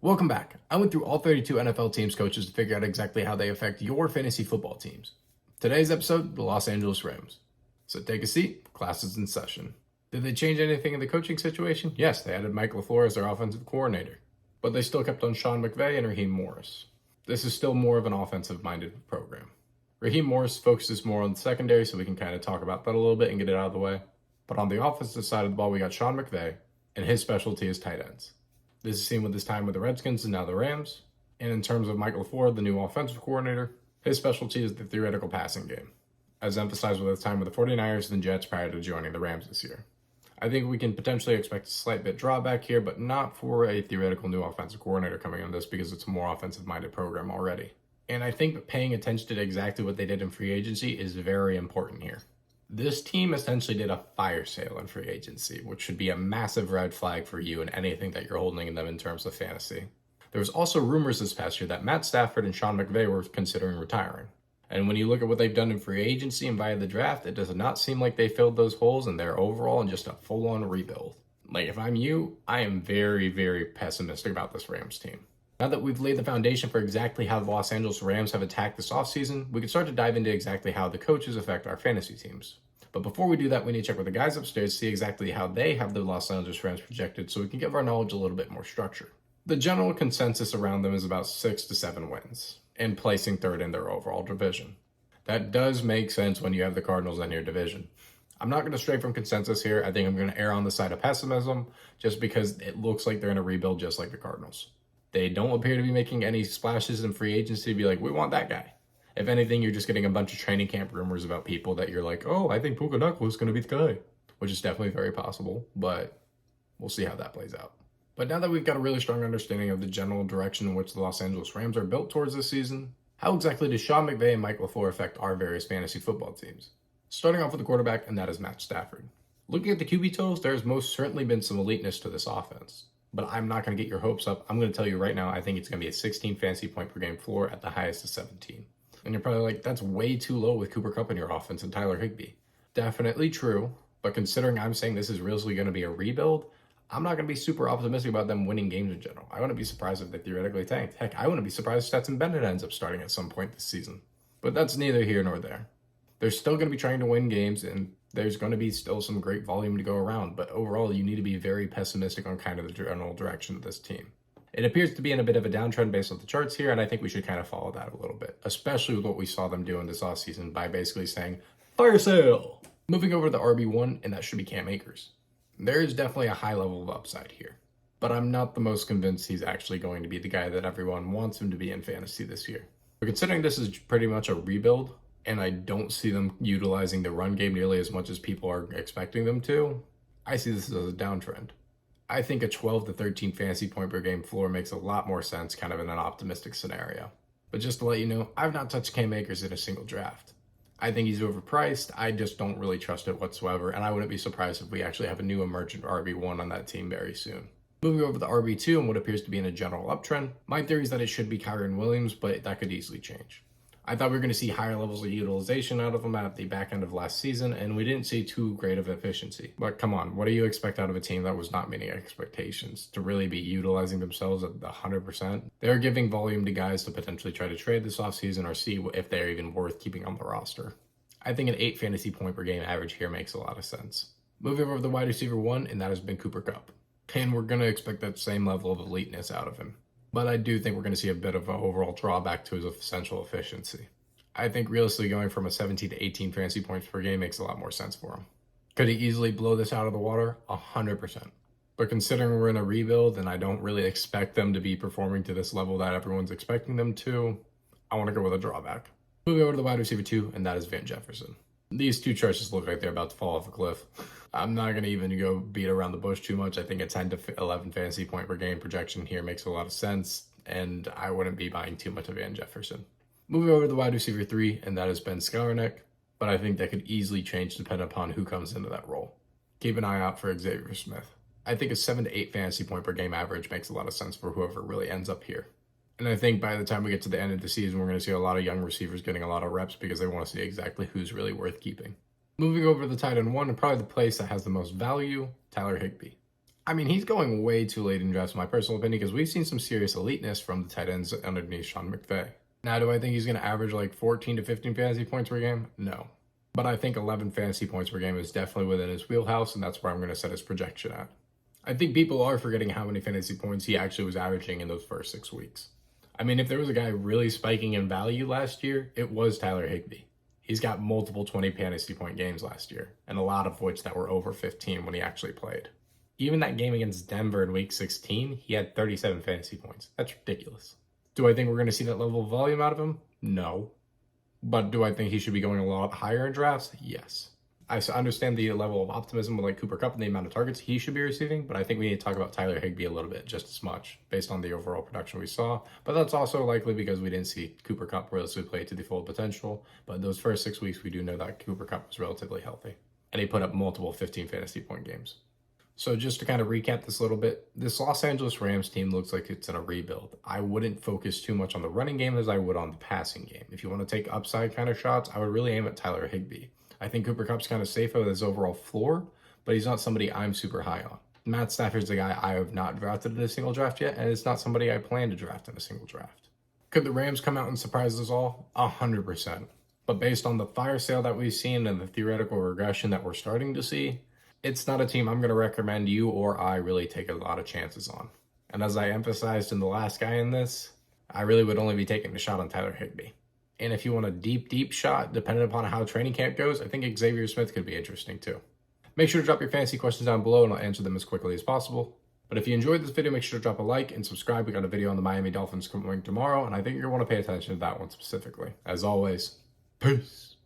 Welcome back. I went through all 32 NFL teams' coaches to figure out exactly how they affect your fantasy football teams. Today's episode, the Los Angeles Rams. So take a seat, class is in session. Did they change anything in the coaching situation? Yes, they added Mike LaFleur as their offensive coordinator, but they still kept on Sean McVay and Raheem Morris. This is still more of an offensive-minded program. Raheem Morris focuses more on the secondary, so we can kind of talk about that a little bit and get it out of the way. But on the offensive side of the ball, we got Sean McVay, and his specialty is tight ends. This is seen with his time with the Redskins and now the Rams. And in terms of Mike LaFleur, the new offensive coordinator, his specialty is the theoretical passing game, as emphasized with his time with the 49ers and Jets prior to joining the Rams this year. I think we can potentially expect a slight bit drawback here, but not for a theoretical new offensive coordinator coming on this because it's a more offensive-minded program already. And I think paying attention to exactly what they did in free agency is very important here. This team essentially did a fire sale in free agency, which should be a massive red flag for you and anything that you're holding in them in terms of fantasy. There was also rumors this past year that Matt Stafford and Sean McVay were considering retiring. And when you look at what they've done in free agency and via the draft, it does not seem like they filled those holes and they're overall in just a full-on rebuild. Like, if I'm you, I am very, very pessimistic about this Rams team. Now that we've laid the foundation for exactly how the Los Angeles Rams have attacked this offseason, we can start to dive into exactly how the coaches affect our fantasy teams. But before we do that, we need to check with the guys upstairs to see exactly how they have the Los Angeles Rams projected so we can give our knowledge a little bit more structure. The general consensus around them is about 6 to 7 wins, and placing third in their overall division. That does make sense when you have the Cardinals in your division. I'm not going to stray from consensus here. I think I'm going to err on the side of pessimism just because it looks like they're in a rebuild just like the Cardinals. They don't appear to be making any splashes in free agency to be like, we want that guy. If anything, you're just getting a bunch of training camp rumors about people that you're like, oh, I think Puka Nacua is going to be the guy, which is definitely very possible, but we'll see how that plays out. But now that we've got a really strong understanding of the general direction in which the Los Angeles Rams are built towards this season, how exactly does Sean McVay and Mike LaFleur affect our various fantasy football teams? Starting off with the quarterback, and that is Matt Stafford. Looking at the QB totals, there has most certainly been some eliteness to this offense. But I'm not going to get your hopes up. I'm going to tell you right now, I think it's going to be a 16 fantasy point per game floor at the highest of 17. And you're probably like, that's way too low with Cooper Kupp in your offense and Tyler Higbee. Definitely true, but considering I'm saying this is really going to be a rebuild, I'm not going to be super optimistic about them winning games in general. I wouldn't be surprised if they theoretically tanked. Heck, I wouldn't be surprised if Stetson Bennett ends up starting at some point this season. But that's neither here nor there. They're still going to be trying to win games, and there's going to be still some great volume to go around, but overall, you need to be very pessimistic on kind of the general direction of this team. It appears to be in a bit of a downtrend based on the charts here, and I think we should kind of follow that a little bit, especially with what we saw them do in this offseason by basically saying, fire sale! Moving over to the RB1, and that should be Cam Akers. There is definitely a high level of upside here, but I'm not the most convinced he's actually going to be the guy that everyone wants him to be in fantasy this year. But considering this is pretty much a rebuild, and I don't see them utilizing the run game nearly as much as people are expecting them to, I see this as a downtrend. I think a 12 to 13 fantasy point per game floor makes a lot more sense kind of in an optimistic scenario. But just to let you know, I've not touched Cam Akers in a single draft. I think he's overpriced. I just don't really trust it whatsoever, and I wouldn't be surprised if we actually have a new emergent RB1 on that team very soon. Moving over to the RB2 and what appears to be in a general uptrend, my theory is that it should be Kyren Williams, but that could easily change. I thought we were going to see higher levels of utilization out of him at the back end of last season, and we didn't see too great of efficiency. But come on, what do you expect out of a team that was not meeting expectations? To really be utilizing themselves at 100%? They're giving volume to guys to potentially try to trade this offseason or see if they're even worth keeping on the roster. I think an 8 fantasy point per game average here makes a lot of sense. Moving over to the wide receiver 1, and that has been Cooper Kupp. And we're going to expect that same level of eliteness out of him. But I do think we're going to see a bit of an overall drawback to his essential efficiency. I think realistically going from a 17 to 18 fantasy points per game makes a lot more sense for him. Could he easily blow this out of the water? 100%. But considering we're in a rebuild and I don't really expect them to be performing to this level that everyone's expecting them to, I want to go with a drawback. Moving over to the wide receiver 2, and that is Van Jefferson. These two charts just look like they're about to fall off a cliff. I'm not going to even go beat around the bush too much. I think a 10 to 11 fantasy point per game projection here makes a lot of sense, and I wouldn't be buying too much of Van Jefferson. Moving over to the wide receiver 3, and that is Ben Skowronek, but I think that could easily change depending upon who comes into that role. Keep an eye out for Xavier Smith. I think a 7 to 8 fantasy point per game average makes a lot of sense for whoever really ends up here. And I think by the time we get to the end of the season, we're going to see a lot of young receivers getting a lot of reps because they want to see exactly who's really worth keeping. Moving over to the tight end 1, and probably the place that has the most value, Tyler Higbee. I mean, he's going way too late in drafts, in my personal opinion, because we've seen some serious eliteness from the tight ends underneath Sean McVay. Now, do I think he's going to average like 14 to 15 fantasy points per game? No. But I think 11 fantasy points per game is definitely within his wheelhouse, and that's where I'm going to set his projection at. I think people are forgetting how many fantasy points he actually was averaging in those first 6 weeks. I mean, if there was a guy really spiking in value last year, it was Tyler Higbee. He's got multiple 20 fantasy point games last year, and a lot of which that were over 15 when he actually played. Even that game against Denver in week 16, he had 37 fantasy points. That's ridiculous. Do I think we're going to see that level of volume out of him? No. But do I think he should be going a lot higher in drafts? Yes. I understand the level of optimism with like Cooper Kupp and the amount of targets he should be receiving, but I think we need to talk about Tyler Higbee a little bit just as much based on the overall production we saw. But that's also likely because we didn't see Cooper Kupp relatively play to the full potential. But those first 6 weeks, we do know that Cooper Kupp was relatively healthy. And he put up multiple 15 fantasy point games. So just to kind of recap this a little bit, this Los Angeles Rams team looks like it's in a rebuild. I wouldn't focus too much on the running game as I would on the passing game. If you want to take upside kind of shots, I would really aim at Tyler Higbee. I think Cooper Kupp's kind of safe with his overall floor, but he's not somebody I'm super high on. Matt Stafford's a guy I have not drafted in a single draft yet, and it's not somebody I plan to draft in a single draft. Could the Rams come out and surprise us all? 100%. But based on the fire sale that we've seen and the theoretical regression that we're starting to see, it's not a team I'm going to recommend you or I really take a lot of chances on. And as I emphasized in the last guy in this, I really would only be taking a shot on Tyler Higbee. And if you want a deep shot, depending upon how training camp goes, I think Xavier Smith could be interesting too. Make sure to drop your fantasy questions down below and I'll answer them as quickly as possible. But if you enjoyed this video, make sure to drop a like and subscribe. We got a video on the Miami Dolphins coming tomorrow, and I think you're going to want to pay attention to that one specifically. As always, peace.